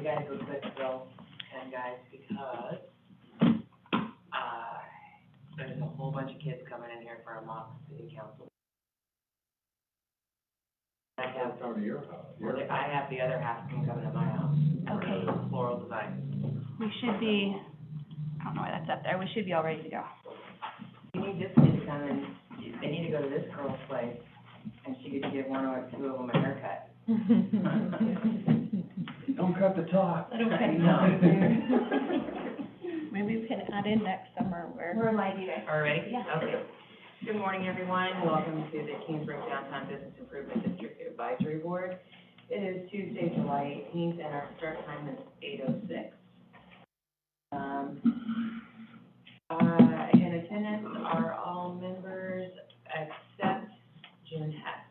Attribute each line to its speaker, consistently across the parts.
Speaker 1: we gotta go quick though, and guys, because, there's a whole bunch of kids coming in here for a mock city council. I have,
Speaker 2: Come to your house.
Speaker 1: I have the other half of them coming to my house.
Speaker 3: Okay.
Speaker 1: For floral design.
Speaker 3: We should be, I don't know why that's up there, we should be all ready to go.
Speaker 1: You need this kid to come in, they need to go to this girl's place, and she could give one or two of them a haircut.
Speaker 2: Don't cut the top.
Speaker 3: I don't cut
Speaker 1: No.
Speaker 3: Maybe we can add in next summer where.
Speaker 4: We're live, you guys.
Speaker 1: All right?
Speaker 3: Yeah.
Speaker 1: Okay. Good morning, everyone. Welcome to the Kingsbrook Downtown Business Improvement District Advisory Board. It is Tuesday, July 18th, and our start time is 8:06. In attendance are all members except Jen Hess.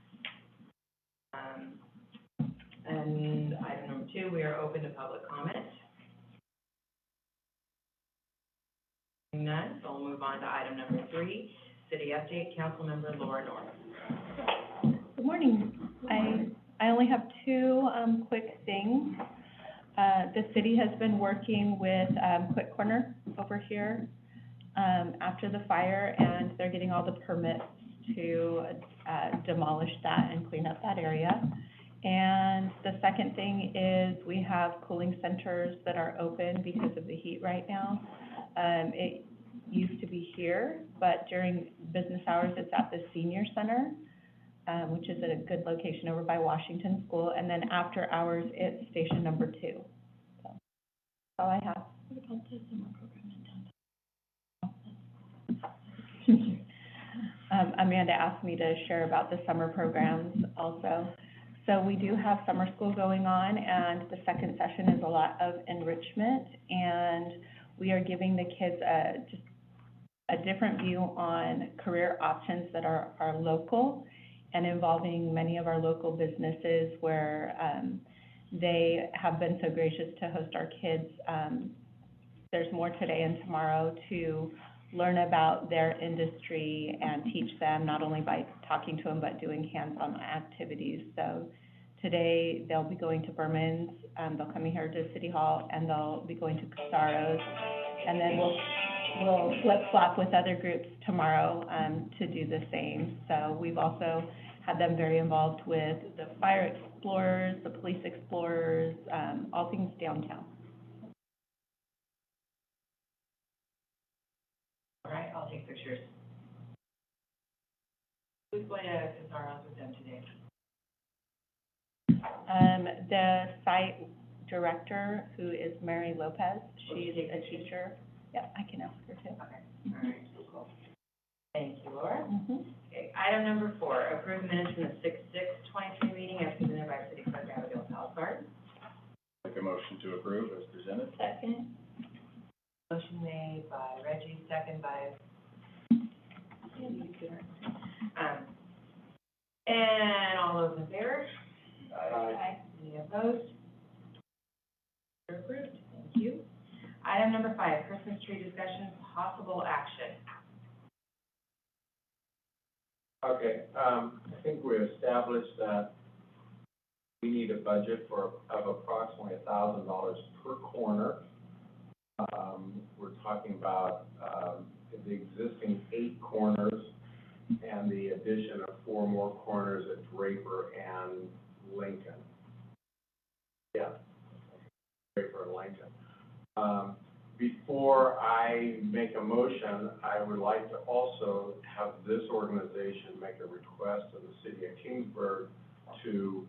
Speaker 1: And item number 2, we are open to public comment. None, so we'll move on to item number 3, city update, Councilmember Laura Norman.
Speaker 3: Good morning. I only have two quick things. The city has been working with Quick Corner over here after the fire, and they're getting all the permits to demolish that and clean up that area. And the second thing is we have cooling centers that are open because of the heat right now. It used to be here, but during business hours, it's at the senior center, which is at a good location over by Washington School. And then after hours, it's station number 2. So that's all I have. What about the summer program in downtown? Amanda asked me to share about the summer programs also. So we do have summer school going on, and the second session is a lot of enrichment, and we are giving the kids just a different view on career options that are local and involving many of our local businesses where they have been so gracious to host our kids. There's more today and tomorrow to learn about their industry and teach them, not only by talking to them, but doing hands-on activities. So today, they'll be going to Berman's, they'll come here to City Hall, and they'll be going to Casaro's. And then we'll flip-flop with other groups tomorrow to do the same. So we've also had them very involved with the fire explorers, the police explorers, all things downtown.
Speaker 1: All right, I'll take pictures. Who's going to Casaro's with them today?
Speaker 3: The site director, who is Mary Lopez, she's a teacher. Yeah, I can ask her too.
Speaker 1: Okay, all right, cool. Thank you, Laura.
Speaker 3: Mm-hmm.
Speaker 1: Okay, item number 4, approve minutes from the 6/6/23 meeting as presented by City Clerk Abigail Salzbarg.
Speaker 2: Make a motion to approve as presented.
Speaker 3: Second.
Speaker 1: Motion made by Reggie, second by and all those in favor?
Speaker 3: Aye.
Speaker 1: Any opposed? You're approved. Thank you. Item number 5, Christmas tree discussion, possible action.
Speaker 2: Okay, I think we established that we need a budget of approximately $1,000 per corner. We're talking about the existing 8 corners and the addition of 4 more corners at Draper and Lincoln. Yeah, Draper and Lincoln. Before I make a motion, I would like to also have this organization make a request to the city of Kingsburg to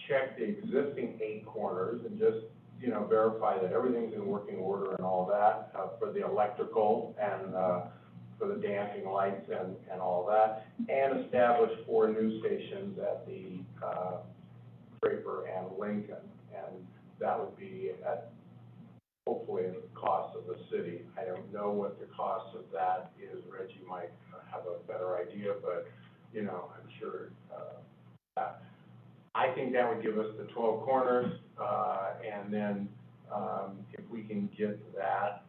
Speaker 2: check the existing 8 corners and just, verify that everything's in working order and all that, for the electrical and for the dancing lights and all that, and establish 4 news stations at the Draper and Lincoln. And that would be at, hopefully, at the cost of the city. I don't know what the cost of that is. Reggie might have a better idea, but, I'm sure that. I think that would give us the 12 corners, and then if we can get that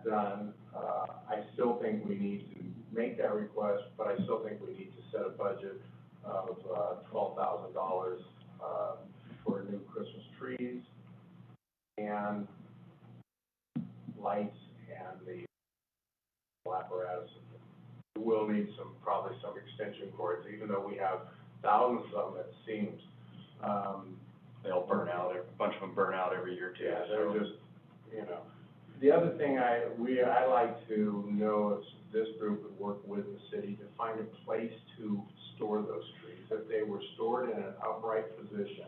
Speaker 2: done, I still think we need to make that request, but I still think we need to set a budget of $12,000 for a and lights and the apparatus. We'll need probably some extension cords, even though we have thousands of them, it seems.
Speaker 4: They'll burn out, a bunch of them burn out every year too.
Speaker 2: Yeah, they're just, The other thing I like to know is this group would work with the city to find a place to store those trees. If they were stored in an upright position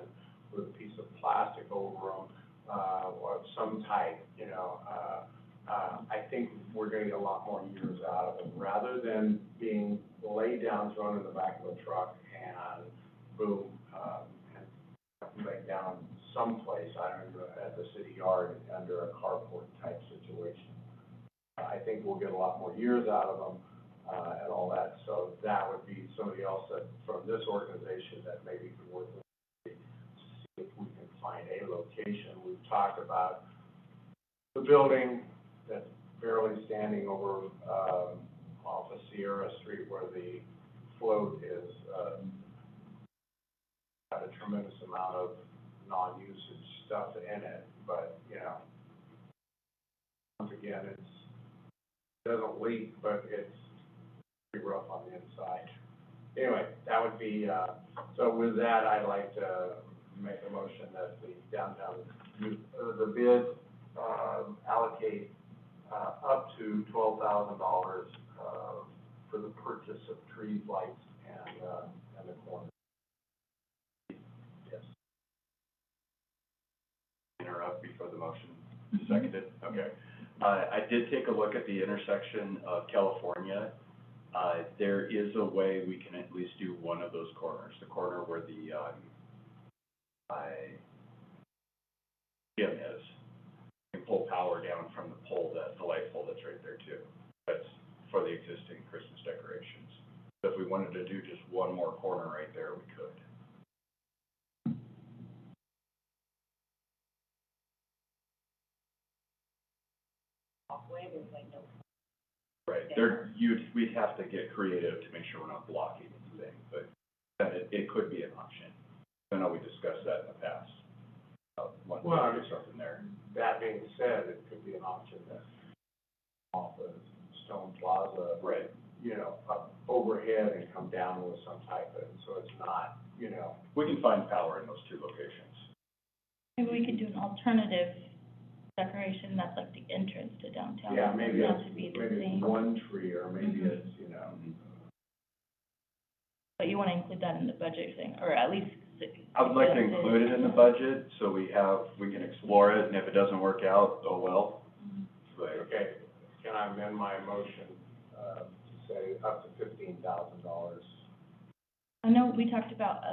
Speaker 2: with a piece of plastic over them, or of some type, I think we're gonna get a lot more years out of them, rather than being laid down, thrown in the back of a truck, and boom, and laid down someplace, I don't know, at the city yard, under a carport type situation. I think we'll get a lot more years out of them, and all that, so that would be somebody else that, from this organization, that maybe could work with me to see if we can find a location. We've talked about the building that's barely standing over, off of Sierra Street, where the float is, got a tremendous amount of non-usage stuff in it, but, once again, it doesn't leak, but it's pretty rough on the inside. Anyway, that would be, so with that, I'd like to make a motion that the downtown, the bid, allocate, up to $12,000, for the purchase of trees, lights, and the corner. Yes.
Speaker 4: Interrupt before the motion seconded, okay. I did take a look at the intersection of California. There is a way we can at least do one of those corners, the corner where the, gym is. You can pull power down from the pole, the light pole that's right there too. That's for the existing Christmas decorations. So if we wanted to do just one more corner right there, we could. Right, we'd have to get creative to make sure we're not blocking anything, but then it could be an option. I know we discussed that in the past. One
Speaker 2: Well,
Speaker 4: or something there.
Speaker 2: That being said, it could be an option that off of Stone Plaza.
Speaker 4: Right.
Speaker 2: Up overhead and come down with some type of, so it's not,
Speaker 4: We can find power in those two locations.
Speaker 5: Maybe we could do an alternative decoration that's like the entrance to downtown.
Speaker 2: yeah, maybe
Speaker 5: Not
Speaker 2: it's,
Speaker 5: to be the
Speaker 2: maybe
Speaker 5: same.
Speaker 2: it's one tree, or maybe
Speaker 5: Mhm.
Speaker 2: it's,
Speaker 5: But you wanna include that in the budget thing, or at least.
Speaker 4: I would like to
Speaker 5: suggest
Speaker 4: include it in the budget, so we can explore it, and if it doesn't work out, oh well.
Speaker 5: Mhm.
Speaker 4: But,
Speaker 2: okay, can I amend my motion, to say up to $15,000?
Speaker 5: I know we talked about,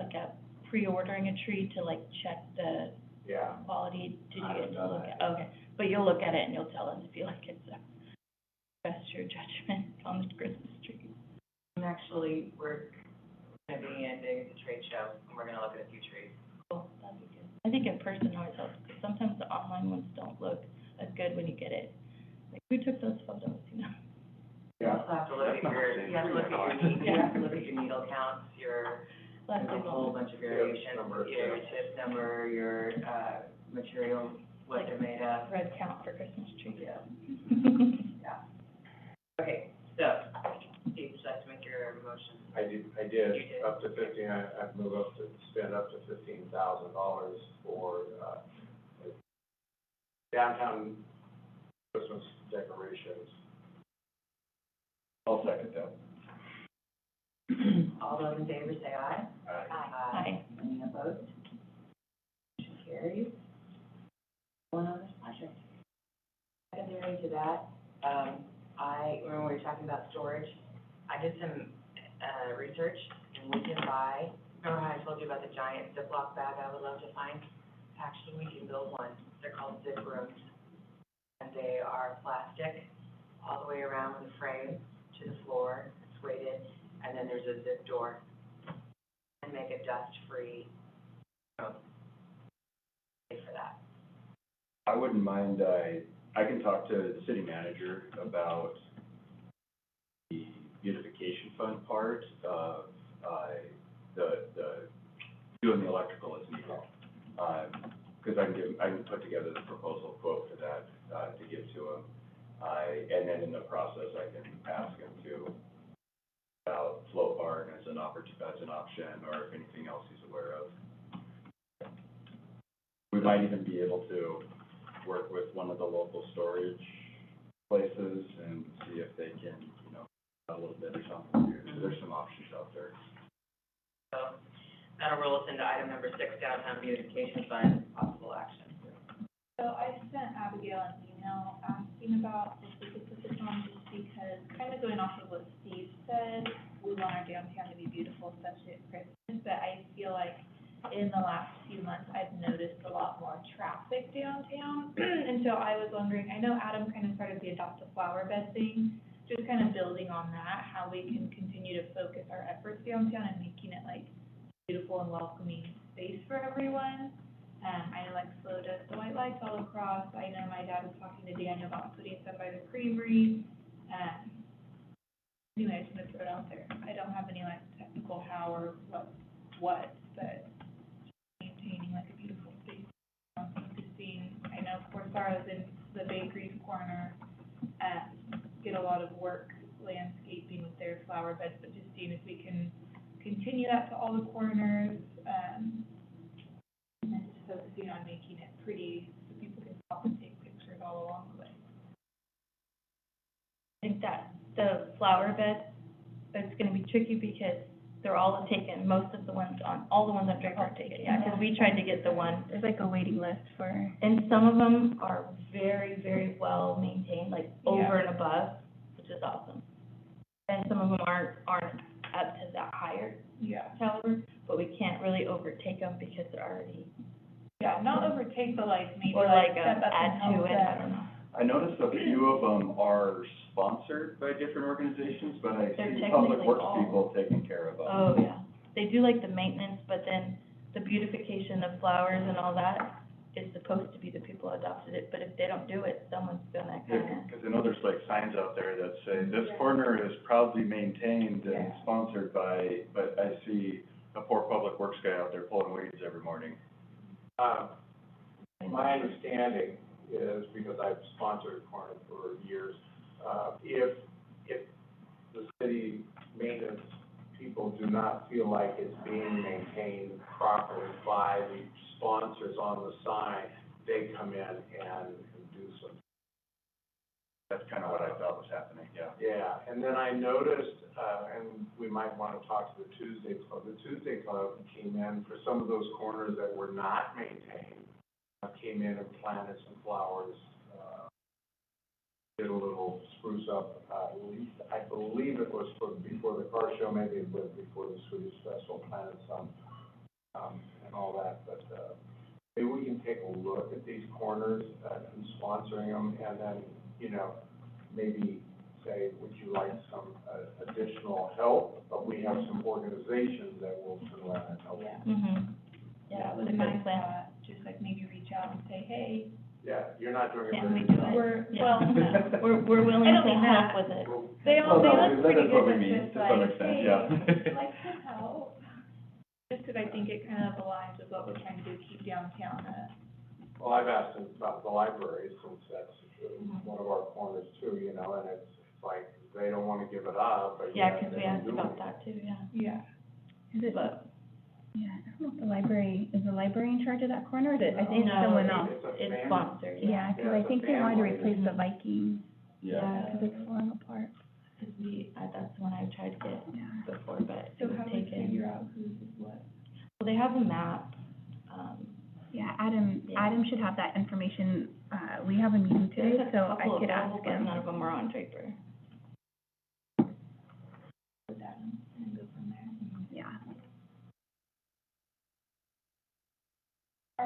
Speaker 5: pre-ordering a tree to like check the
Speaker 2: Yeah,
Speaker 5: quality. Did you
Speaker 2: I
Speaker 5: get
Speaker 2: haven't
Speaker 5: to
Speaker 2: done
Speaker 5: look
Speaker 2: that.
Speaker 5: at, okay, but you'll look at it and you'll tell us if you like it, so. Best your judgment on the Christmas tree.
Speaker 1: We're gonna be in Vegas at the trade show, and we're gonna look at a few trees.
Speaker 5: Cool, that'd be good. I think in person always helps, because sometimes the online ones don't look as good when you get it. Like, who took those photos,
Speaker 1: You
Speaker 2: yeah,
Speaker 1: also have to look at
Speaker 4: That's not
Speaker 1: your,
Speaker 4: the same
Speaker 1: you have to look at your,
Speaker 4: tree.
Speaker 1: you have to look at your needle counts, there's
Speaker 5: Let's
Speaker 1: a whole bunch of variations,
Speaker 2: number,
Speaker 1: your
Speaker 2: yeah.
Speaker 1: tip number, your, material, what they're made of.
Speaker 5: Red count for Christmas trees.
Speaker 1: Yeah. Okay, so, Steve, would you like to make your motion?
Speaker 2: I did,
Speaker 1: You did.
Speaker 2: up to 15, I'd move up to spend up to $15,000 for, downtown Christmas decorations.
Speaker 4: I'll second that.
Speaker 1: All those in favor say aye.
Speaker 5: Aye.
Speaker 1: Any opposed? Motion carries. One other project. Secondary to that, remember we were talking about storage, I did some, research, and we can buy, remember how I told you about the giant Ziploc bag I would love to find? Actually, we can build one, they're called zip rooms, and they are plastic all the way around with a frame to the floor, it's weighted, and then there's a zip door, and make a dust-free room. Pay for that.
Speaker 4: I wouldn't mind, I can talk to the city manager about the beautification fund part of, the doing the electrical as needed. because I can put together the proposal quote for that, to give to him. And then in the process, I can ask him to, float barn as an option, or if anything else he's aware of. We might even be able to work with one of the local storage places and see if they can, a little bit or something. There's some options out there.
Speaker 1: So that'll roll us into item number 6, downtown beautification fund, possible action.
Speaker 6: So I sent Abigail an email asking about if we could put this on, just because, kind of going off of what Steve said, we want our downtown to be beautiful, especially at Christmas, but I feel like in the last few months, I've noticed a lot more traffic downtown, and so I was wondering, I know Adam kind of started the Adopt a Flower Bed thing, just kind of building on that, how we can continue to focus our efforts downtown and making it like beautiful and welcoming space for everyone. I know like Slow does the white lights all across. I know my dad was talking to Daniel about putting some by the creamery. Anyway, I just want to throw it out there. I don't have any like technical how or what, but maintaining like a beautiful space. Christine, I know Corsara's in the bakery corner, get a lot of work landscaping with their flower beds, but just seeing if we can continue that to all the corners, and then just focusing on making it pretty so people can stop and take pictures all along the way.
Speaker 5: I think that the flower bed, it's gonna be tricky because they're all taken, all the ones on Draper are taken, yeah, because we tried to get the one.
Speaker 3: There's like a waiting list for,
Speaker 5: And some of them are very, very well maintained, like over and above, which is awesome. And some of them aren't up to that higher caliber, but we can't really overtake them because they're already.
Speaker 6: Yeah, not overtake, but like maybe
Speaker 5: Or
Speaker 6: like
Speaker 5: like
Speaker 6: step up
Speaker 5: add
Speaker 6: and
Speaker 5: to
Speaker 6: help
Speaker 5: it, I
Speaker 6: them.
Speaker 5: don't know.
Speaker 4: I noticed a few of them are sponsored by different organizations, but I
Speaker 5: They're
Speaker 4: see public
Speaker 5: technically
Speaker 4: works
Speaker 5: all-
Speaker 4: people taking care of them.
Speaker 5: Oh, yeah. They do like the maintenance, but then the beautification of flowers and all that is supposed to be the people who adopted it, but if they don't do it, someone's gonna kinda.
Speaker 4: Because I know there's like signs out there that say, this corner is proudly maintained and
Speaker 6: Yeah.
Speaker 4: sponsored by, but I see a poor public works guy out there pulling weeds every morning.
Speaker 2: My understanding is, because I've sponsored Corner for years, if the city maintenance people do not feel like it's being maintained properly by the sponsors on the sign, they come in and do some.
Speaker 4: That's kind of what I thought was happening, yeah.
Speaker 2: Yeah, and then I noticed, and we might want to talk to the Tuesday Club. The Tuesday Club came in for some of those corners that were not maintained, came in and planted some flowers, did a little spruce up, at least, I believe it was before the car show, maybe it was before the Swedish Festival, planted some, and all that, but, maybe we can take a look at these corners, and sponsoring them, and then, maybe say, would you like some, additional help? But we have some organizations that will turn around and help.
Speaker 6: Yeah.
Speaker 5: Yeah,
Speaker 6: That
Speaker 5: it
Speaker 6: was
Speaker 5: was a
Speaker 6: my
Speaker 5: good plan.
Speaker 6: thought, just like maybe reach out and say, hey,
Speaker 2: Yeah, you're not doing it
Speaker 5: Can
Speaker 2: very
Speaker 5: we do
Speaker 2: well.
Speaker 5: it?
Speaker 6: we're,
Speaker 5: Yeah.
Speaker 6: well, no.
Speaker 5: We're willing
Speaker 6: I don't
Speaker 5: to
Speaker 6: mean
Speaker 5: help
Speaker 6: that.
Speaker 5: with it.
Speaker 6: They
Speaker 4: Well,
Speaker 6: look
Speaker 4: that
Speaker 6: pretty
Speaker 4: is what
Speaker 6: good
Speaker 4: we
Speaker 6: with
Speaker 4: mean,
Speaker 6: just
Speaker 4: to some
Speaker 6: like,
Speaker 4: extent,
Speaker 6: hey,
Speaker 4: yeah.
Speaker 6: would like to help. Just because I think it kind of aligns with what we're trying to do, keep downtown,
Speaker 2: Well, I've asked them about the library, since that's one of our corners too, and it's like, they don't want to give it up, but
Speaker 5: Yeah,
Speaker 2: yet
Speaker 5: because
Speaker 2: they
Speaker 5: we
Speaker 2: don't
Speaker 5: asked
Speaker 2: do
Speaker 5: about
Speaker 2: it.
Speaker 5: that too, yeah.
Speaker 6: yeah.
Speaker 3: is it,
Speaker 5: But,
Speaker 3: yeah, I don't know if the library, is the library in charge of that corner, or is it, I think
Speaker 5: no,
Speaker 3: someone else?
Speaker 2: It's a
Speaker 5: it's
Speaker 2: family.
Speaker 5: sponsored, yeah.
Speaker 3: Yeah, because
Speaker 2: Yeah,
Speaker 3: I
Speaker 2: it's a
Speaker 3: think they wanted to
Speaker 2: family.
Speaker 3: replace the Vikings,
Speaker 5: Yeah.
Speaker 3: because it's falling apart,
Speaker 5: Because that's the one I tried to get
Speaker 3: yeah.
Speaker 5: before, but
Speaker 6: So
Speaker 5: it was
Speaker 6: how do we
Speaker 5: taken.
Speaker 6: figure out whose is what?
Speaker 5: Well, they have a map,
Speaker 3: Yeah, Adam
Speaker 5: Yeah.
Speaker 3: should have that information, we have a meeting today,
Speaker 5: there's a
Speaker 3: so I
Speaker 5: couple
Speaker 3: could ask
Speaker 5: available, but
Speaker 3: him.
Speaker 5: none of them are on Draper.
Speaker 6: With that and go from there.
Speaker 3: Yeah,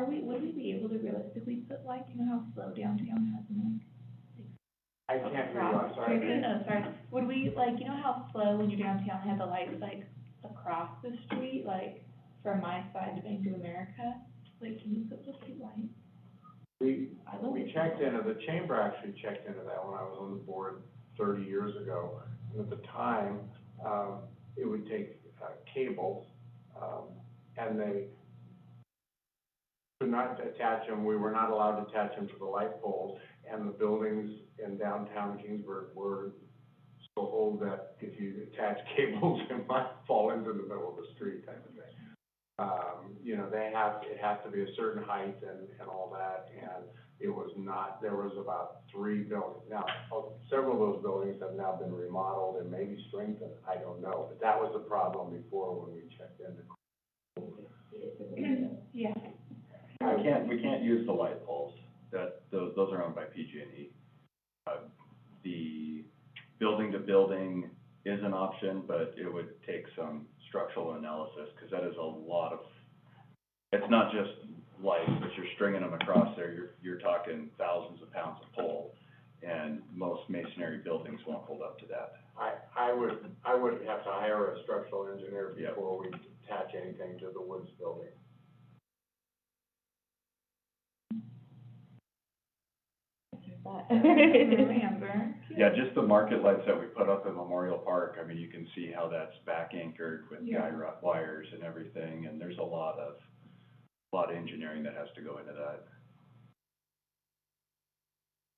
Speaker 6: Would we be able to realistically put like, how slow downtown has been?
Speaker 2: I can't hear you, I'm sorry.
Speaker 6: No, sorry. Would we, like, how slow when you're downtown have the lights like across the street, like from my side to Bank of America? Like, can you put those two lights?
Speaker 2: We
Speaker 6: love it.
Speaker 2: checked into, the chamber actually checked into that when I was on the board 30 years ago. And at the time, it would take cables, and they could not attach them, we were not allowed to attach them to the light poles, and the buildings in downtown Kingsburg were so old that if you attach cables, it might fall into the middle of the street type of thing. You know, it has to be a certain height and all that, and it was not, there was about 3 buildings. Now, several of those buildings have now been remodeled and maybe strengthened, I don't know, but that was a problem before when we checked in.
Speaker 3: Yeah.
Speaker 4: We can't use the light poles, those are owned by PG&E. The building to building is an option, but it would take some structural analysis, because that is a lot of, it's not just lights, but you're stringing them across there, you're talking thousands of pounds of pole, and most masonry buildings won't hold up to that.
Speaker 2: I would have to hire a structural engineer before we attach anything to the Woods building.
Speaker 6: Amber.
Speaker 4: Yeah, just the market lights that we put up in Memorial Park, I mean, you can see how that's back anchored with guy wires and everything, and there's a lot of engineering that has to go into that.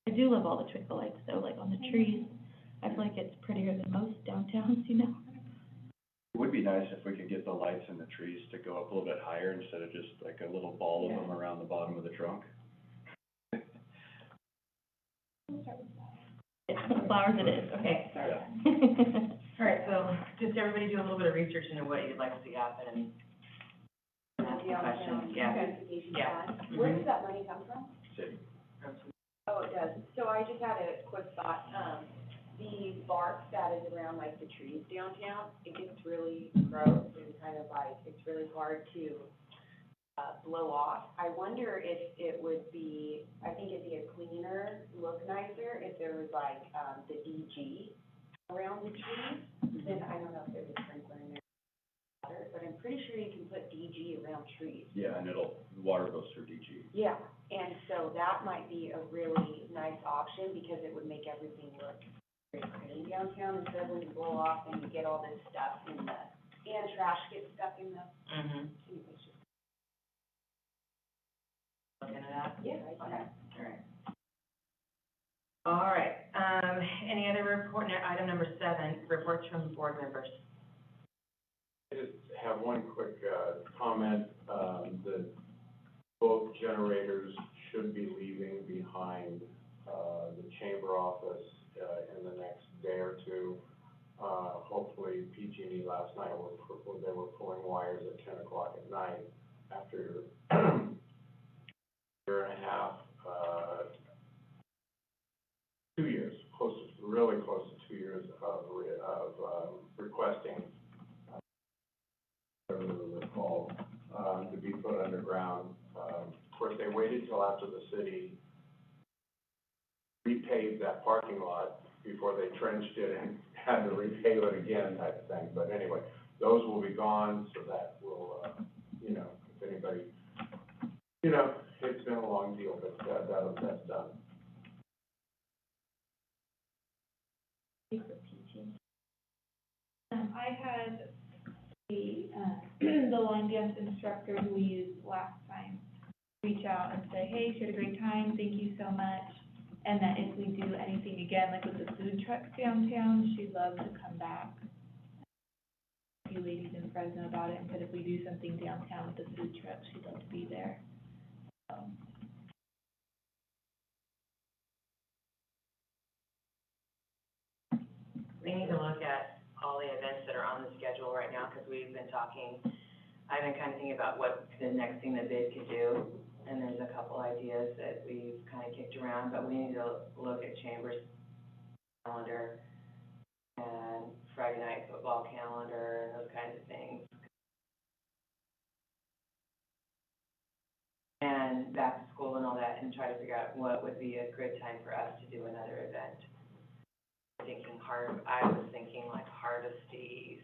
Speaker 5: I do love all the twinkle lights though, like on the trees. I feel like it's prettier than most downtowns, you know?
Speaker 4: It would be nice if we could get the lights in the trees to go up a little bit higher instead of just like a little ball of them around the bottom of the trunk.
Speaker 5: Yeah, flowers it is, okay.
Speaker 4: Yeah.
Speaker 1: All right, so just everybody do a little bit of research into what you'd like to see happen and ask some questions, yeah.
Speaker 7: Where does that money come from?
Speaker 4: City.
Speaker 7: Oh, it does. So I just had a quick thought. The bark that is around like the trees downtown, it gets really gross and kind of like, it's really hard to, blow off. I wonder if it would be, I think it'd be a cleaner, look nicer if there was like, the DG around the trees. Then I don't know if there's a sprinkler in there, but I'm pretty sure you can put DG around trees.
Speaker 4: Yeah, and water goes through DG.
Speaker 7: Yeah, and so that might be a really nice option because it would make everything look very pretty downtown instead of when you blow off and you get all this stuff in the, and trash gets stuck in the, it's just.
Speaker 1: Look into that?
Speaker 7: Yeah,
Speaker 1: Okay, all right. Any other report, item number 7, reports from board members.
Speaker 2: I just have one quick, comment, that both generators should be leaving behind, the chamber office, in the next day or two. Hopefully PG&E last night they were pulling wires at 10 o'clock at night after year and a half, 2 years, really close to 2 years of requesting, whatever it was called, to be put underground. Of course, they waited till after the city repaved that parking lot before they trenched it and had to repave it again type of thing. But anyway, those will be gone, so that will, you know, if anybody, you know, it's been a long deal, but that's done.
Speaker 6: I had the line dance instructor who we used last time reach out and say, hey, she had a great time, thank you so much. And that if we do anything again, like with the food trucks downtown, she'd love to come back. A few ladies in Fresno about it, and said if we do something downtown with the food trucks, she'd love to be there.
Speaker 1: We need to look at all the events that are on the schedule right now, because we've been talking, I've been kind of thinking about what the next thing that BID could do, and there's a couple ideas that we've kind of kicked around, but we need to look at Chambers calendar and Friday night football calendar and those kinds of things. And back to school and all that, and try to figure out what would be a good time for us to do another event. I was thinking like Hardesty.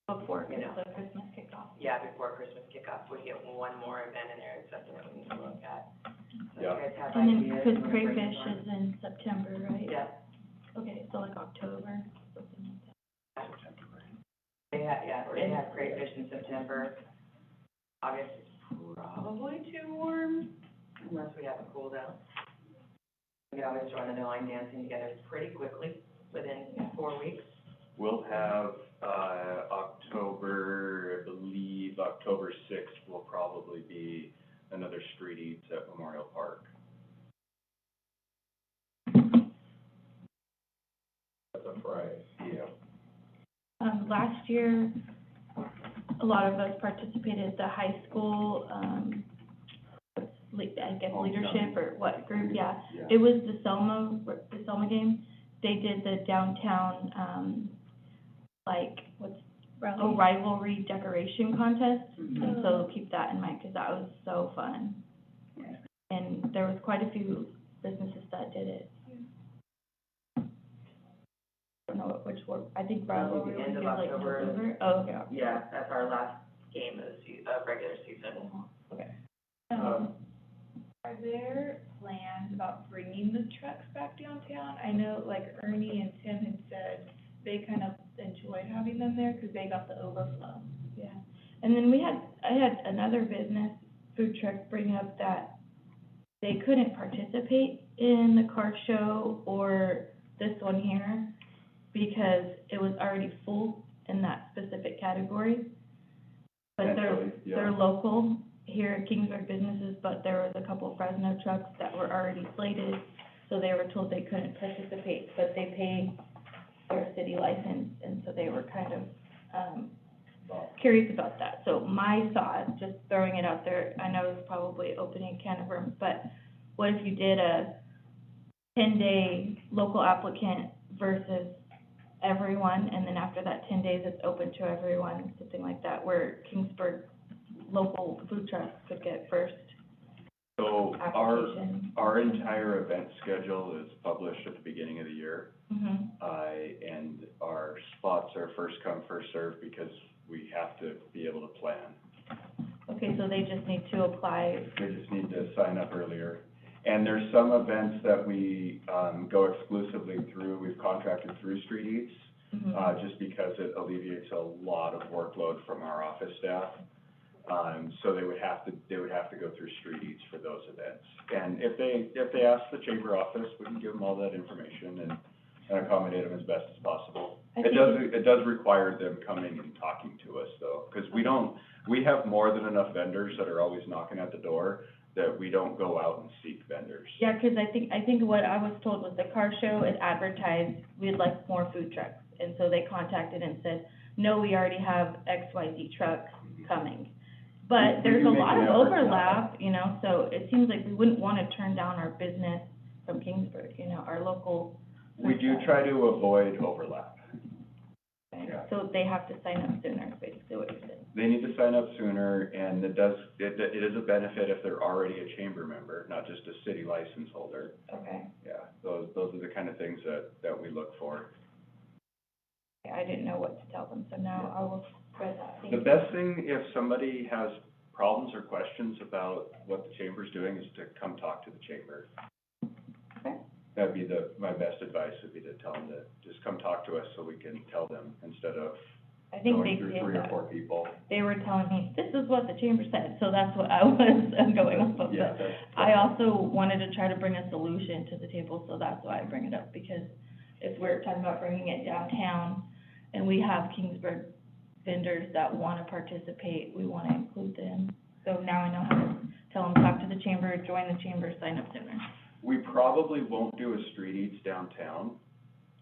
Speaker 5: Before
Speaker 1: You know.
Speaker 5: the Christmas kickoff.
Speaker 1: Yeah, before Christmas kickoff, we get one more event in there, and something that we need to look at. So
Speaker 4: Yeah.
Speaker 1: you guys have
Speaker 5: And then,
Speaker 1: ideas?
Speaker 5: because
Speaker 1: You wanna
Speaker 5: crayfish
Speaker 1: brainstorm?
Speaker 5: is in September, right?
Speaker 1: Yeah,
Speaker 5: Okay, so like October, something like that.
Speaker 1: they have crayfish in September. August is
Speaker 3: probably too warm.
Speaker 1: Unless we have a cool down. We could always join the line dancing together pretty quickly, within 4 weeks.
Speaker 4: We'll have, October, I believe, October sixth will probably be another street eats at Memorial Park.
Speaker 2: That's a Friday.
Speaker 4: Yeah.
Speaker 5: Last year, a lot of us participated, the high school, I guess leadership or what group, yeah.
Speaker 4: Yeah.
Speaker 5: It was the Selma game. They did the downtown, a rivalry decoration contest. And so keep that in mind, because that was so fun. And there was quite a few businesses that did it. I don't know which were, I think rivalry
Speaker 1: The end
Speaker 5: was
Speaker 1: of
Speaker 5: like
Speaker 1: October.
Speaker 5: November. Oh, okay.
Speaker 1: Yeah, that's our last game of regular season.
Speaker 5: Okay.
Speaker 6: Are there plans about bringing the trucks back downtown? I know, like, Ernie and Tim had said they kind of enjoyed having them there because they got the overflow.
Speaker 5: Yeah, and then I had another business, food truck, bring up that they couldn't participate in the car show or this one here because it was already full in that specific category. But
Speaker 4: Potentially, yeah.
Speaker 5: they're local here at Kingsburg businesses, but there was a couple Fresno trucks that were already slated, so they were told they couldn't participate, but they pay their city license, and so they were kind of, curious about that. So my thought, just throwing it out there, I know it's probably opening a can of worms, but what if you did a 10-day local applicant versus everyone, and then after that 10 days, it's open to everyone, something like that, where Kingsburg local food trucks could get first
Speaker 4: So
Speaker 5: application?
Speaker 4: our entire event schedule is published at the beginning of the year.
Speaker 5: Mm-hmm.
Speaker 4: And our spots are first come, first served because we have to be able to plan.
Speaker 5: Okay, so they just need to apply.
Speaker 4: They just need to sign up earlier. And there's some events that we, go exclusively through, we've contracted through Street Eats, just because it alleviates a lot of workload from our office staff. So they would have to go through Street Eats for those events. And if they ask the chamber office, we can give them all that information and accommodate them as best as possible. It does require them coming and talking to us though, because we have more than enough vendors that are always knocking at the door, that we don't go out and seek vendors.
Speaker 5: Yeah, 'cause I think what I was told was the car show, it advertised, we'd like more food trucks. And so they contacted and said, no, we already have XYZ trucks coming. But
Speaker 4: We
Speaker 5: there's
Speaker 4: do
Speaker 5: a
Speaker 4: make
Speaker 5: lot
Speaker 4: an
Speaker 5: of
Speaker 4: effort to
Speaker 5: overlap, you know, so it seems like we wouldn't wanna turn down our business from Kingsburg, you know, our local.
Speaker 4: We do try to avoid overlap.
Speaker 5: Okay,
Speaker 4: Yeah.
Speaker 5: so they have to sign up sooner, is basically what you're saying.
Speaker 4: They need to sign up sooner, and it is a benefit if they're already a chamber member, not just a city license holder.
Speaker 5: Okay,
Speaker 4: Yeah, those are the kind of things that we look for.
Speaker 5: I didn't know what to tell them, so now I will spread that. Thank
Speaker 4: The
Speaker 5: you.
Speaker 4: best thing, if somebody has problems or questions about what the chamber's doing, is to come talk to the chamber.
Speaker 5: Okay.
Speaker 4: That'd be my best advice, would be to tell them to just come talk to us so we can tell them, instead of
Speaker 5: I think
Speaker 4: going
Speaker 5: they
Speaker 4: through
Speaker 5: did
Speaker 4: 3 or
Speaker 5: that.
Speaker 4: 4 people.
Speaker 5: They were telling me, this is what the chamber said, so that's what I was going off of.
Speaker 4: Yeah,
Speaker 5: But
Speaker 4: that's.
Speaker 5: I also wanted to try to bring a solution to the table, so that's why I bring it up, because if we're talking about bringing it downtown, and we have Kingsburg vendors that wanna participate, we wanna include them. So now I know how to tell them, talk to the chamber, join the chamber, sign up sooner.
Speaker 4: We probably won't do a Street Eats downtown,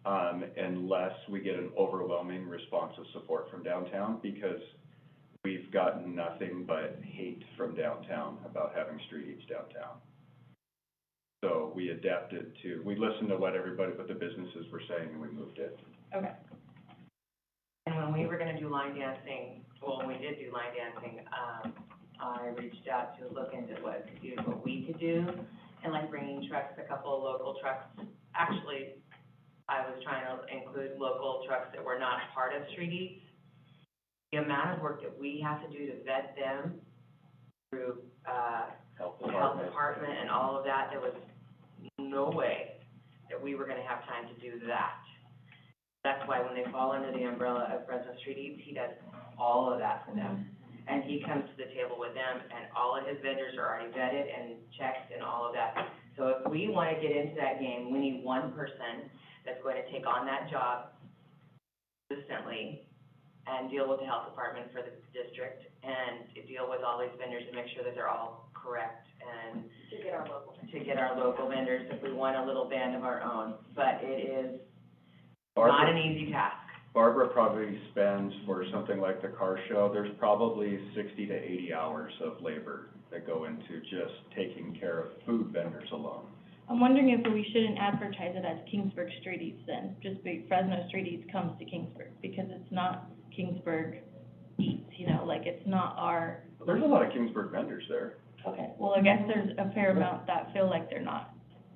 Speaker 4: unless we get an overwhelming response of support from downtown, because we've gotten nothing but hate from downtown about having Street Eats downtown. So we we listened to what the businesses were saying, and we moved it.
Speaker 5: Okay.
Speaker 1: And when we were gonna do line dancing, when we did do line dancing, I reached out to look into what we could do, and like bringing trucks, a couple of local trucks. Actually, I was trying to include local trucks that were not part of Street Eats. The amount of work that we have to do to vet them through,
Speaker 4: Health
Speaker 1: the health
Speaker 4: department.
Speaker 1: department and all of that, there was no way that we were gonna have time to do that. That's why when they fall under the umbrella of Fresno Street Eats, he does all of that for them. and he comes to the table with them, and all of his vendors are already vetted and checked and all of that. So if we wanna get into that game, we need one person that's going to take on that job consistently and deal with the health department for the district, and to deal with all these vendors and make sure that they're all correct, and
Speaker 7: To get our local.
Speaker 1: to get our local vendors if we want a little band of our own. But it is not
Speaker 4: Barbara,
Speaker 1: an easy task.
Speaker 4: Barbara probably spends, for something like the car show, there's probably 60 to 80 hours of labor that go into just taking care of food vendors alone.
Speaker 5: I'm wondering if we shouldn't advertise it as Kingsburg Street Eats then, just be Fresno Street Eats comes to Kingsburg, because it's not Kingsburg Eats, you know, like, it's not our,
Speaker 4: There's a lot of Kingsburg vendors there.
Speaker 5: okay, well, I guess there's a fair amount that feel like they're not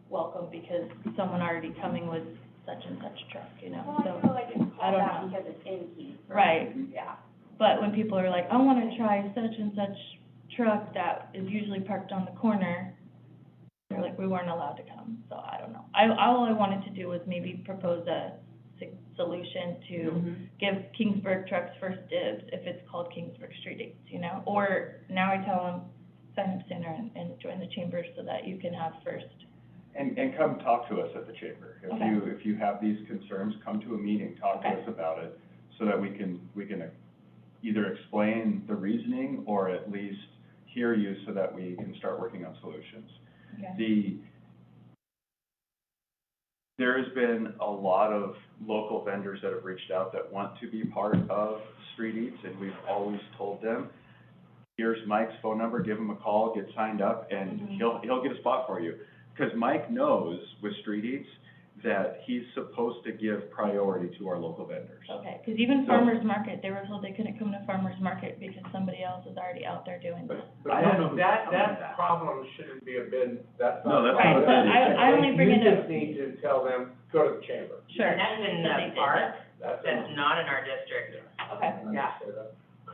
Speaker 5: welcome because someone already coming with such and such truck, you know,
Speaker 7: Well, I
Speaker 5: so.
Speaker 7: feel like it's
Speaker 5: I
Speaker 7: called
Speaker 5: don't
Speaker 7: that
Speaker 5: know.
Speaker 7: because it's in Kingsburg.
Speaker 5: Right,
Speaker 7: Yeah.
Speaker 5: but when people are like, I wanna try such and such truck that is usually parked on the corner, they're like, we weren't allowed to come, so I don't know. All I wanted to do was maybe propose a solution to give Kingsburg trucks first dibs if it's called Kingsburg Street Eats, you know? Or now I tell them, sign up sooner and join the chamber so that you can have first.
Speaker 4: And come talk to us at the chamber.
Speaker 5: Okay.
Speaker 4: If you have these concerns, come to a meeting, talk to
Speaker 5: Okay.
Speaker 4: us about it, so that we can either explain the reasoning or at least hear you so that we can start working on solutions.
Speaker 5: Okay.
Speaker 4: There has been a lot of local vendors that have reached out that want to be part of Street Eats, and we've always told them, here's Mike's phone number, give him a call, get signed up, and
Speaker 5: Mhm.
Speaker 4: he'll get a spot for you. Because Mike knows with Street Eats that he's supposed to give priority to our local vendors.
Speaker 5: Okay, because even
Speaker 4: So-
Speaker 5: farmer's market, they were told they couldn't come to farmer's market because somebody else is already out there doing that.
Speaker 2: But
Speaker 4: I don't know who's
Speaker 2: that
Speaker 4: telling that.
Speaker 2: problem shouldn't be a bid, that's
Speaker 4: No,
Speaker 2: not.
Speaker 4: that's
Speaker 5: Right,
Speaker 4: not a
Speaker 5: but
Speaker 4: bid.
Speaker 5: I only bring it
Speaker 2: You
Speaker 5: up,
Speaker 2: just need to tell them, go to the chamber.
Speaker 5: sure.
Speaker 1: And that's in
Speaker 5: that they
Speaker 1: the
Speaker 5: did
Speaker 1: park,
Speaker 5: that.
Speaker 2: That's.
Speaker 1: that's not in our district.
Speaker 5: Okay.
Speaker 1: Yeah.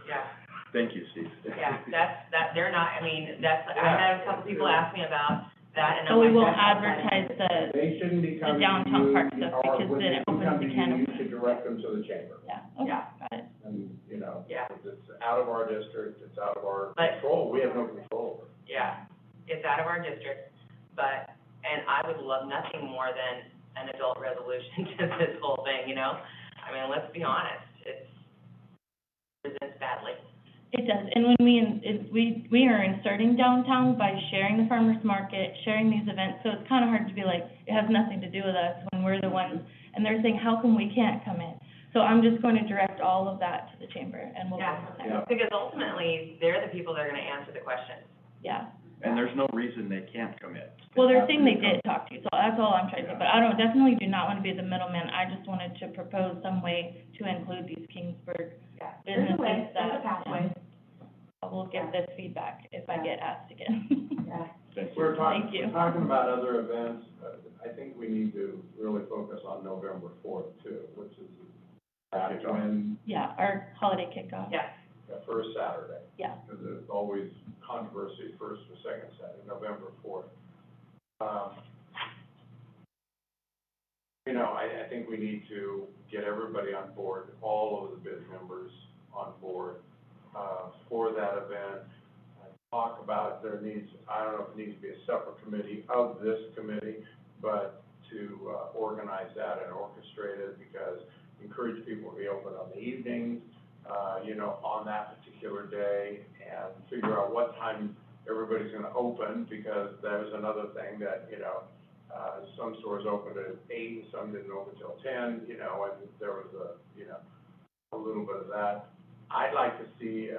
Speaker 1: Yeah,
Speaker 4: Thank you, Steve.
Speaker 1: yeah, that, they're not, I mean, that's, I had a couple people ask me about that, and I'm
Speaker 5: So we
Speaker 1: like,
Speaker 5: won't
Speaker 1: that's not
Speaker 5: advertise the,
Speaker 2: They shouldn't be coming to
Speaker 5: downtown
Speaker 2: you,
Speaker 5: park stuff,
Speaker 2: or
Speaker 5: because
Speaker 2: when
Speaker 5: then
Speaker 2: they
Speaker 5: it
Speaker 2: do
Speaker 5: opens
Speaker 2: come
Speaker 5: the
Speaker 2: to
Speaker 5: can
Speaker 2: you,
Speaker 5: of
Speaker 2: you
Speaker 5: worms.
Speaker 2: should direct them to the chamber.
Speaker 5: yeah, okay,
Speaker 1: Yeah.
Speaker 5: got it.
Speaker 2: And, you know,
Speaker 1: Yeah.
Speaker 2: it's out of our district, it's out of our
Speaker 1: But-
Speaker 2: control, we have no control over it.
Speaker 1: yeah, it's out of our district, but, and I would love nothing more than an adult resolution to this whole thing, you know? I mean, let's be honest, it presents badly.
Speaker 5: It does, and when we are inserting downtown by sharing the farmer's market, sharing these events, so it's kind of hard to be like, it has nothing to do with us when we're the ones, and they're saying, how come we can't come in? So I'm just going to direct all of that to the chamber, and we'll go
Speaker 1: Yeah,
Speaker 5: from there.
Speaker 1: because ultimately, they're the people that are gonna answer the questions.
Speaker 5: Yeah.
Speaker 4: And there's no reason they can't come in.
Speaker 5: Well, they're saying they did talk to you, so that's all I'm trying to say, but I definitely do not want to be the middleman. I just wanted to propose some way to include these Kingsburg
Speaker 1: Yeah.
Speaker 7: There's a way,
Speaker 5: businesses that.
Speaker 7: there's a pathway.
Speaker 5: I will give this feedback if I get asked again.
Speaker 7: Yeah.
Speaker 4: Thank you.
Speaker 2: We're
Speaker 5: Thank you.
Speaker 2: talking about other events, I think we need to really focus on November 4th too, which is back when,
Speaker 5: Yeah, our holiday kickoff.
Speaker 1: Yeah,
Speaker 2: the first Saturday.
Speaker 5: Yeah.
Speaker 2: Because there's always controversy first or second Saturday, November 4th. You know, I think we need to get everybody on board, all of the bid members on board, for that event. Talk about their needs, I don't know if it needs to be a separate committee of this committee, but to, organize that and orchestrate it, because encourage people to be open on the evenings, you know, on that particular day, and figure out what time everybody's gonna open, because there's another thing that, you know, some stores opened at 8, and some didn't open till 10, you know, and there was a, you know, a little bit of that. I'd like to see,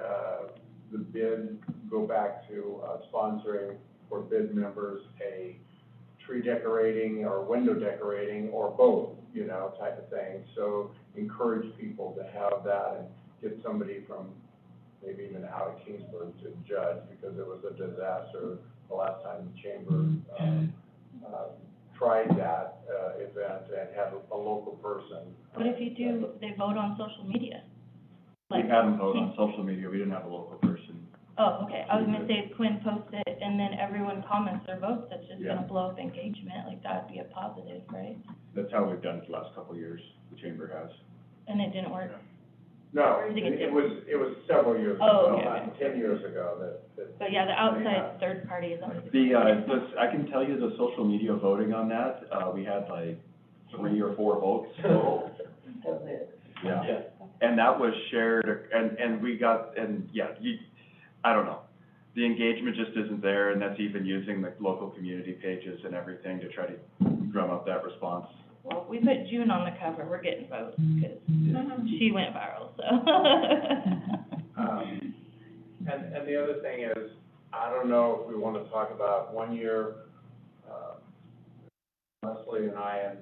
Speaker 2: the bid go back to, sponsoring for bid members a tree decorating or window decorating or both, you know, type of thing. So encourage people to have that and get somebody from maybe even out of Kingsburg to judge, because it was a disaster the last time the chamber, tried that, event and had a local person.
Speaker 5: What if you do, they vote on social media?
Speaker 4: We
Speaker 5: Like,
Speaker 4: had them vote on social media, we didn't have a local person.
Speaker 5: oh, okay, I was gonna say if Quinn posts it and then everyone comments their votes, that's just
Speaker 4: Yeah.
Speaker 5: gonna blow up engagement, like that would be a positive, right?
Speaker 4: That's how we've done it the last couple of years, the chamber has.
Speaker 5: And it didn't work.
Speaker 2: No,
Speaker 5: Or is it
Speaker 2: it was several years
Speaker 5: Oh,
Speaker 2: ago,
Speaker 5: okay,
Speaker 2: about
Speaker 5: okay.
Speaker 2: 10 years ago that.
Speaker 5: But yeah, the outside third party is always.
Speaker 4: I can tell you the social media voting on that, we had like 3 or 4 votes total. Yeah. And that was shared, and we got, and yeah, I don't know. The engagement just isn't there, and that's even using the local community pages and everything to try to drum up that response.
Speaker 5: Well, we put June on the cover, we're getting votes, because she went viral, so.
Speaker 2: And the other thing is, I don't know if we want to talk about 1 year, Leslie and I and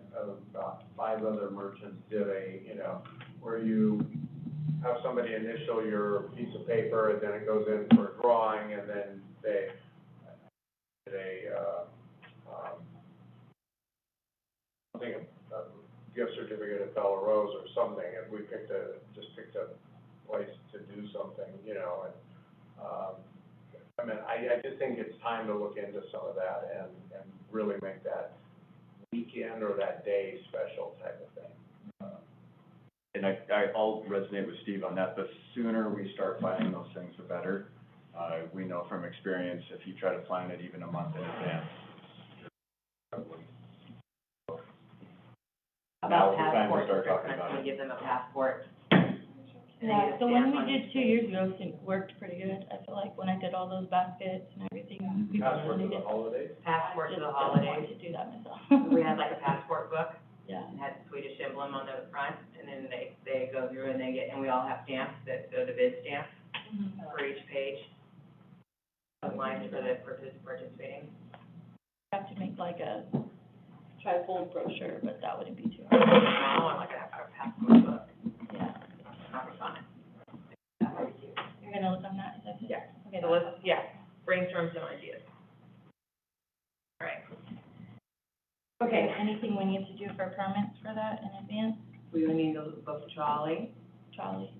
Speaker 2: about 5 other merchants did where you have somebody initial your piece of paper, and then it goes in for a drawing, and then they did a gift certificate at Bella Rose or something, and we picked a place to do something, I just think it's time to look into some of that and really make that weekend or that day special type of thing.
Speaker 4: And I'll resonate with Steve on that. The sooner we start planning those things, the better. We know from experience, if you try to plan it even a month in advance. Now
Speaker 1: About
Speaker 4: is the time to
Speaker 1: passport
Speaker 4: start
Speaker 1: for
Speaker 4: talking
Speaker 1: Christmas,
Speaker 4: about
Speaker 1: we
Speaker 4: it.
Speaker 1: give them a passport.
Speaker 5: Yeah, the one we did 2 years ago worked pretty good, I feel like, when I did all those baskets and everything, people
Speaker 2: Password
Speaker 5: really
Speaker 2: to the
Speaker 5: did.
Speaker 2: holidays?
Speaker 1: Passport to the
Speaker 5: I just didn't want
Speaker 1: holidays.
Speaker 5: to do that myself.
Speaker 1: We had like a passport book,
Speaker 5: Yeah.
Speaker 1: and had the Swedish emblem on the front, and then they go through and and we all have stamps that go to bid stamps for each page. Lines for the participating.
Speaker 5: Have to make like a trifold brochure, but that wouldn't be too
Speaker 1: I
Speaker 5: hard.
Speaker 1: want like a passport book,
Speaker 5: Yeah.
Speaker 1: that would be fun. That would be cute.
Speaker 5: You're gonna look on that, is that it?
Speaker 1: Yeah.
Speaker 5: Okay,
Speaker 1: So let's, brainstorm some ideas. All right.
Speaker 5: Okay, anything we need to do for permits for that in advance,
Speaker 1: We would need to book the trolley,
Speaker 5: Charlie?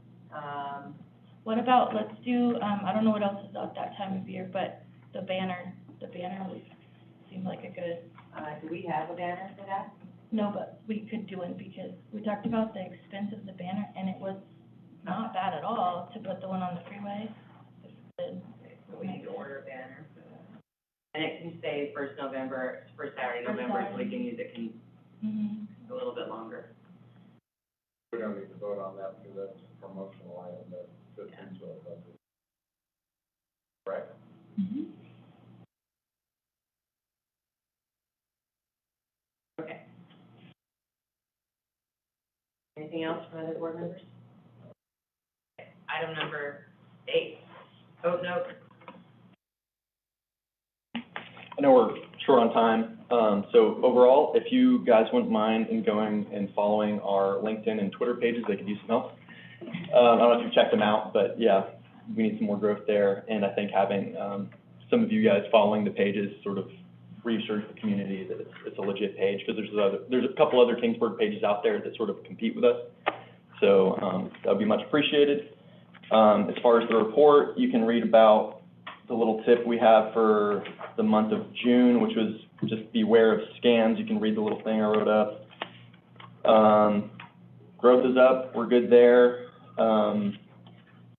Speaker 1: What
Speaker 5: about, let's do, I don't know what else is out that time of year, but the banner would seem like a good,
Speaker 1: do we have a banner for that?
Speaker 5: no, but we could do it because we talked about the expense of the banner and it was not bad at all to put the one on the freeway.
Speaker 1: So we need to order a banner for that. And it can say first Saturday,
Speaker 5: First
Speaker 1: November, so we
Speaker 5: Saturday.
Speaker 1: can use it a little bit longer.
Speaker 2: We don't need to vote on that because that's a promotional item that fits into our budget. Right?
Speaker 1: Okay. Anything else from other board members? Okay. Item number 8, vote no.
Speaker 8: I know we're short on time, so overall, if you guys wouldn't mind in going and following our LinkedIn and Twitter pages, they could use some help. I don't know if you've checked them out, but yeah, we need some more growth there, and I think having some of you guys following the pages sort of reassures the community that it's a legit page, because there's a couple other Kingsburg pages out there that sort of compete with us, so that would be much appreciated. As far as the report, you can read about the little tip we have for the month of June, which was just beware of scams. You can read the little thing I wrote up. Growth is up, we're good there. And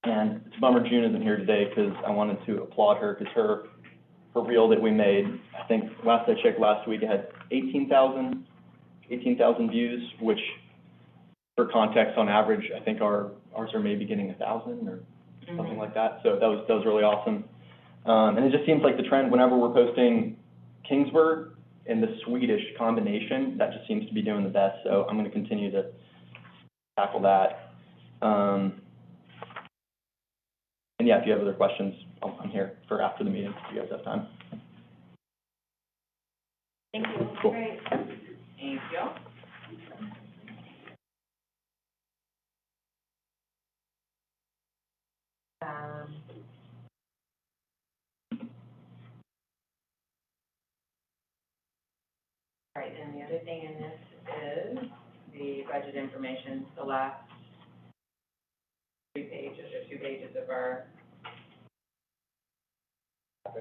Speaker 8: it's a bummer June isn't here today because I wanted to applaud her because her reel that we made, I think last I checked last week, it had 18,000 views, which for context on average, I think ours are maybe getting 1,000 or something like that. So that was really awesome. And it just seems like the trend whenever we're posting Kingsburg and the Swedish combination, that just seems to be doing the best. So I'm going to continue to tackle that. And yeah, if you have other questions, I'm here for after the meeting, if you guys have time.
Speaker 5: Thank you.
Speaker 8: Cool.
Speaker 5: Great.
Speaker 1: Thank you. All right, and the other thing in this is the budget information, the last 3 pages or 2 pages of our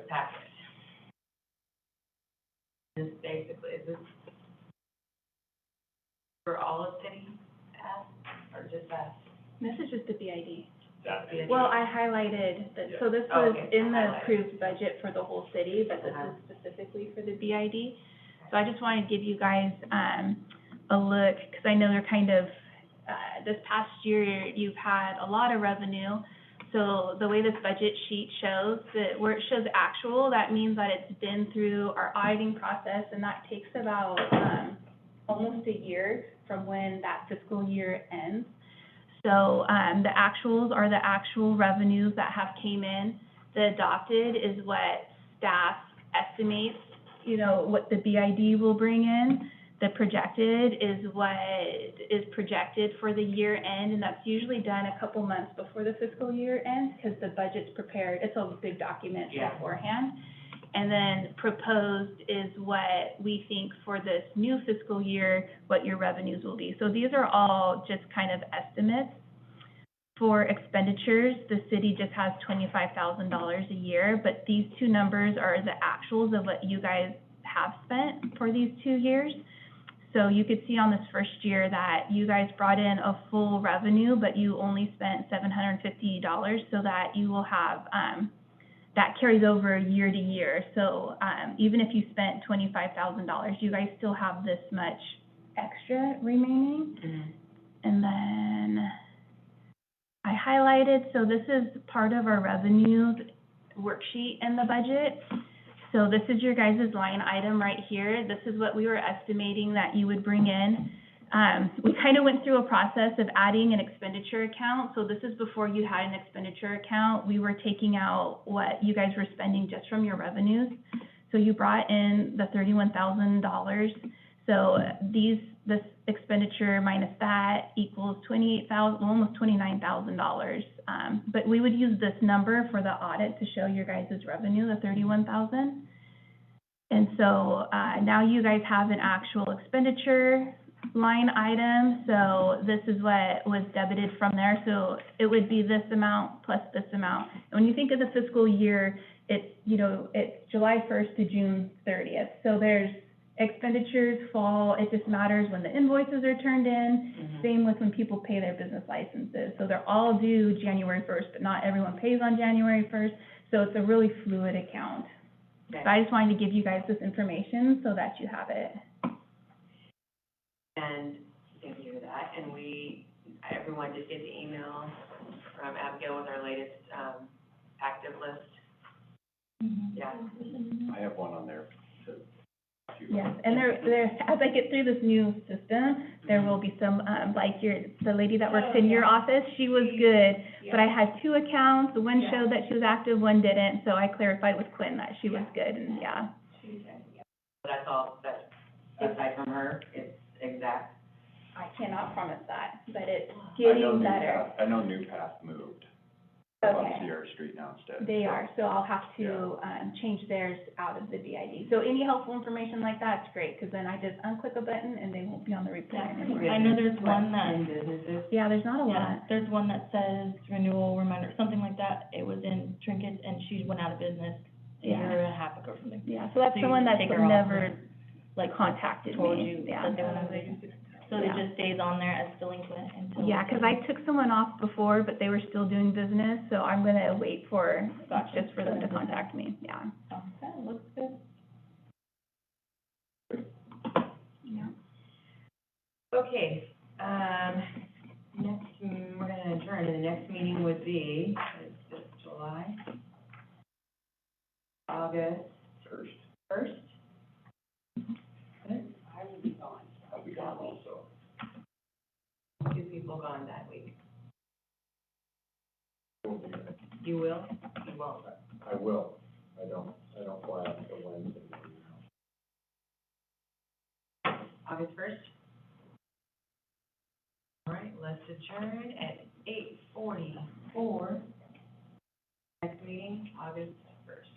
Speaker 1: packet. This basically, is this for all of city ads or just us?
Speaker 6: This is just the BID.
Speaker 4: That,
Speaker 3: Well, I highlighted that, so this
Speaker 1: Oh,
Speaker 3: was
Speaker 1: okay.
Speaker 3: in the
Speaker 1: Highlighted.
Speaker 3: approved budget for the whole city, but this
Speaker 1: Uh-huh.
Speaker 3: is specifically for the BID. So I just wanted to give you guys, a look, because I know they're kind of, this past year, you've had a lot of revenue. So the way this budget sheet shows, that where it shows actual, that means that it's been through our auditing process, and that takes about, almost a year from when that fiscal year ends. So, the actuals are the actual revenues that have came in. The adopted is what staff estimates, what the BID will bring in. The projected is what is projected for the year end, and that's usually done a couple months before the fiscal year ends, because the budget's prepared, it's a big document
Speaker 1: Yeah.
Speaker 3: beforehand. And then proposed is what we think for this new fiscal year, what your revenues will be. So these are all just kind of estimates. For expenditures, the city just has $25,000 a year, but these two numbers are the actuals of what you guys have spent for these 2 years. So you could see on this first year that you guys brought in a full revenue, but you only spent $750, so that you will have, that carries over year to year. So, even if you spent $25,000, you guys still have this much extra remaining.
Speaker 1: Mhm.
Speaker 3: And then I highlighted, so this is part of our revenue worksheet in the budget. So this is your guys' line item right here. This is what we were estimating that you would bring in. We kind of went through a process of adding an expenditure account. So this is before you had an expenditure account. We were taking out what you guys were spending just from your revenues. So you brought in the $31,000. So this expenditure minus that equals almost $29,000. But we would use this number for the audit to show your guys' revenue, the $31,000. And so, now you guys have an actual expenditure line item, so this is what was debited from there. So it would be this amount plus this amount. And when you think of the fiscal year, it's July 1st to June 30th. So there's expenditures fall, it just matters when the invoices are turned in.
Speaker 1: Mhm.
Speaker 3: Same with when people pay their business licenses. So they're all due January 1st, but not everyone pays on January 1st. So it's a really fluid account.
Speaker 1: Okay.
Speaker 3: So I just wanted to give you guys this information so that you have it.
Speaker 1: And thank you for that, and everyone did get the email from Abigail with our latest, active list. Yeah.
Speaker 4: I have one on there to.
Speaker 3: Yes, and there, as I get through this new system, there will be some, like the lady that works in your office, she was good. But I had 2 accounts, one
Speaker 1: Yeah.
Speaker 3: showed that she was active, one didn't, so I clarified with Quinn that she was good, and yeah.
Speaker 1: That's all, that, aside from her, it's exact.
Speaker 3: I cannot promise that, but it's
Speaker 4: I know
Speaker 3: getting
Speaker 4: New
Speaker 3: better.
Speaker 4: Path, I know New Path moved on
Speaker 3: Okay.
Speaker 4: Sierra Street now instead.
Speaker 3: They
Speaker 4: so-
Speaker 3: are, so I'll have to, change theirs out of the BID. So any helpful information like that's great, because then I just unclick a button and they won't be on the report anymore.
Speaker 5: I know there's one that,
Speaker 1: In businesses.
Speaker 3: Yeah, there's not a
Speaker 5: yeah,
Speaker 3: lot.
Speaker 5: there's one that says renewal reminder, something like that. It was in Trinkets and she went out of business a
Speaker 3: Yeah.
Speaker 5: year and a half ago or something.
Speaker 3: Yeah, so that's
Speaker 5: So
Speaker 3: the
Speaker 5: you
Speaker 3: one
Speaker 5: just
Speaker 3: that's
Speaker 5: take her off
Speaker 3: never
Speaker 5: Like
Speaker 3: contacted
Speaker 5: told
Speaker 3: me,
Speaker 5: you
Speaker 3: yeah.
Speaker 5: that they went out of business. So it
Speaker 3: Yeah.
Speaker 5: just stays on there as delinquent until.
Speaker 3: Yeah, 'cause I took someone off before, but they were still doing business, so I'm gonna wait for, just for them to contact me, yeah.
Speaker 5: Okay, looks good.
Speaker 3: Yeah.
Speaker 1: Okay, next, we're gonna adjourn, and the next meeting would be, it's just July, August first. Good.
Speaker 7: I will be gone.
Speaker 4: I'll be gone also.
Speaker 1: 2 people gone that week. You will? You won't?
Speaker 2: I will. I don't fly out until Wednesday.
Speaker 1: August 1st? All right, let's adjourn at 8:44. Next meeting, August 1st.